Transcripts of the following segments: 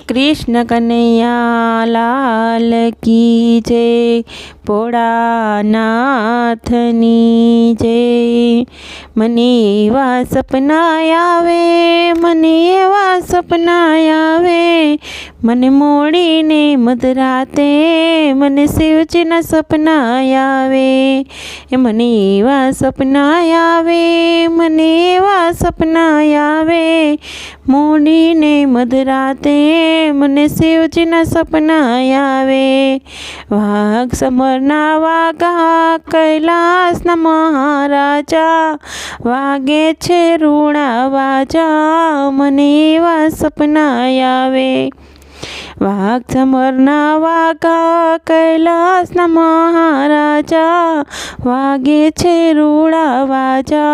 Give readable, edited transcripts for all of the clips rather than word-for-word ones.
कृष्ण कन्हैया लाल की जय, भोळानाथनी जय। मने एवा सपना आवे, मने एवा सपना आवे, मने मोड़ीने मधराते मने शिवजीना सपना आवे। मने एवा सपना आवे, मने एवा सपना आवे, मोड़ीने मधराते मने शिवजीना सपना आवे। वाघ समरना वागा कैलासना महाराजा, वागे छे रूड़ा वाजा, मने एवा सपना आवे। वाघ समरना वागा कैलासना महाराजा, वागे छे रूड़ा वाजा,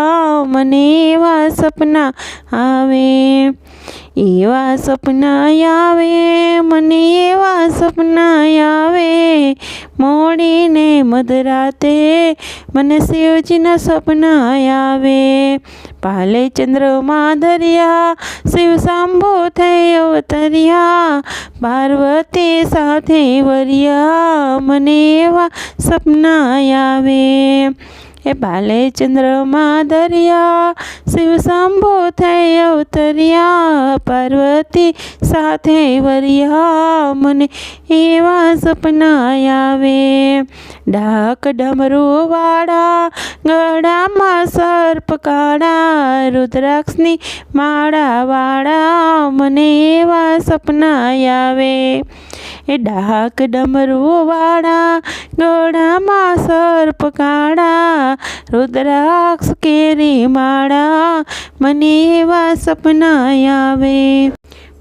मने एवा सपना आवे। एवा सपना आवे, मने एवा सपना आवे, मोड़ीने मधराते मने शिवजीना सपना आवे। पाले चंद्रमा धरिया शिव शंभु थई अवतरिया, पार्वती साथे वरिया, मने एवा सपना आवे। पाले चंद्रमा धरिया शिव शंभु थई अवतरिया, पार्वती साथे वरिया, मने एवा सपना आवे। डाक डमरू वाड़ा गड़ा मां सर्प काड़ा, रुद्राक्षनी माड़ा वाड़ा, मने एवा सपना आवे। डाक डमरू वाड़ा गड़ा मां सर्प काड़ा, रुद्राक्ष केरी माड़ा, मने एवा सपना आवे।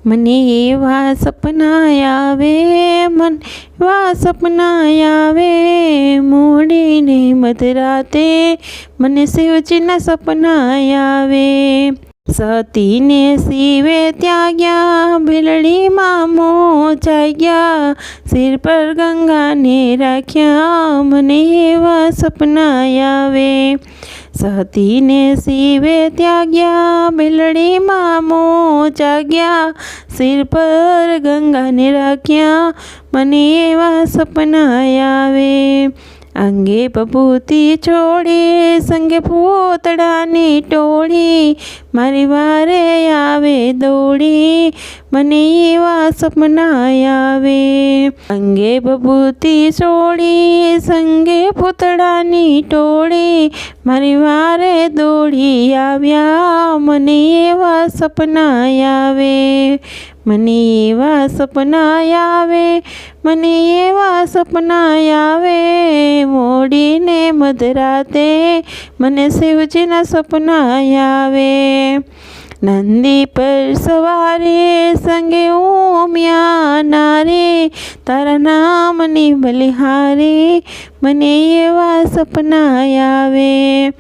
मने एवा सपना आवे, मन एवा सपना आवे, मोड़ीने मधराते मने शिवजीना सपना आवे। सती ने शिवे त्याग्या, बिलड़ी मामो जाग्या, सिर पर गंगा ने राख्या, मने एवा सपना आवे। सती ने शिवे त्याग्या, बिलड़ी मामो जाग्या, सिर पर गंगा ने राख्या, मने एवा सपना आवे। अंगे बबूती छोड़ी संगे पूतड़ानी टोड़ी, मारी वारे आवे दौड़ी, मने एवा सपना आवे। अंगे बबूती छोड़ी संगे पूतड़ानी टोड़ी, मारी वारे दौड़ी आव्या, मने एवा सपना आवे। मने एवा सपना आवे, मने एवा सपना आवे, मोड़ीने मधराते मने शिवजीना सपना आवे। नंदी पर सवारे संगे ओम्या नारे, तारा नामनी बलिहारी, मने एवा सपना आवे।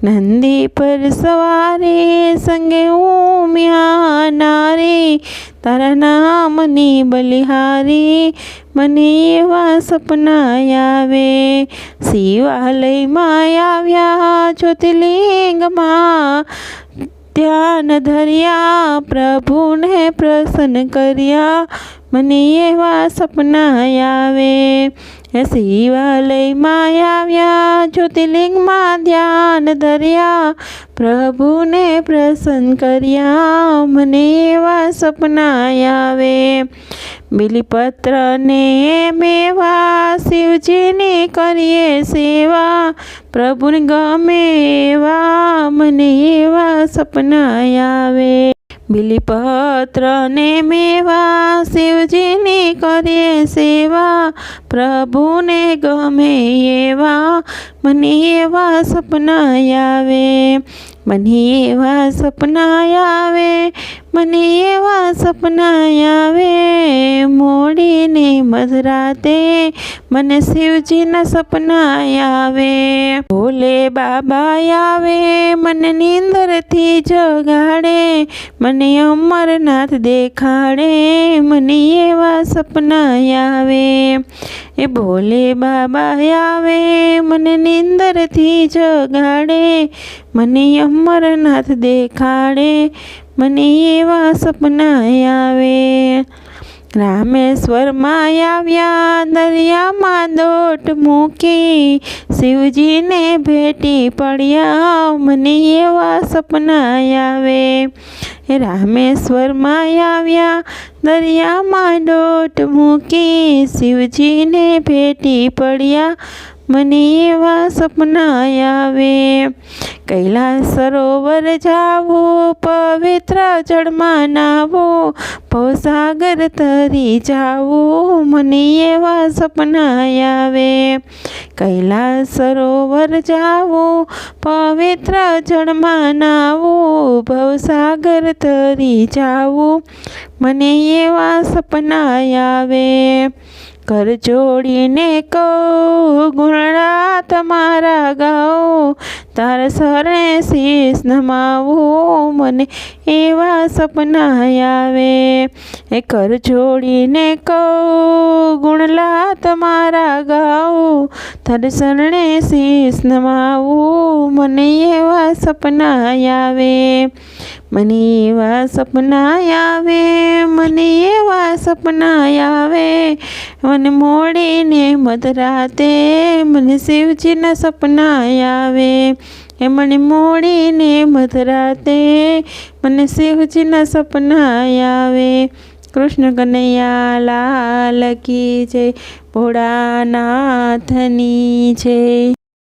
नंदी पर सवारे संगे ओम्या नारे, तारा नामनी बलिहारी, मने एवा सपना आवे। शिवालय मां आव्या ज्योतिर्लिंग मां ध्यान धरिया, प्रभु ने प्रसन्न करिया, मने एवा सपना आवे। शिवालय मां आव्या ज्योतिर्लिंग मां ध्यान धरिया, प्रभु ने प्रसन्न करिया, मने एवा सपना आवे। बिलीपत्र ने मेवा शिवजीनी करिए सेवा, प्रभु ने गमे एवा, मने एवा सपना आवे। बिलीपत्र ने मेवा शिवजीनी करिए सेवा, प्रभु ने गमे एवा, मने एवा सपना आवे। मने एवा सपना आवे, मने एवा सपना आवे, मोड़ीने मधराते मने शिवजीना सपना आवे। भोले बाबा आवे मने नींदर थी जगाड़े, मने अमरनाथ देखाड़े, मने एवा सपना आवे। ए भोले बाबा आवे मने नींदर थी जगाड़े, मने अमरनाथ देखाड़े, मने एवा सपना आवे। રામેશ્વરમાં આવ્યા દરિયામાં દોટ મૂકી, શિવજીને ભેટી પડ્યા મને એવા સપના આવે. રામેશ્વરમાં આવ્યા દરિયામાં દોટ મૂકી, શિવજીને ભેટી પડ્યા મને એવા સપના આવે. કૈલાસ સરોવર જાવું, પવિત્ર જળમાં નાવું, ભવસાગર તરી જાવું મને એવા સપના આવે. કૈલાસ સરોવર જાવું, પવિત્ર જળમાં નાવું, ભવસાગર તરી જાવું મને એવા સપના આવે. કર જોડીને કહું ગુણડા તમારા ગાઉં, તારા શરણે શીશ નમાવું મને એવા સપના આવે. કર જોડીને કહું ગુણલા તમારા ગાઉં, તારા શરણે શીશ નમાવું મને એવા સપના આવે. મને એવા સપના આવે, મને એવા સપના આવે, મને મોડીને મધરાતે મને શિવજીના સપના આવે. મને મોડીને મધરાતે મને શિવજીના સપના આવે. કૃષ્ણ કનૈયા લાલ કી જય, ભોળાનાથની જય.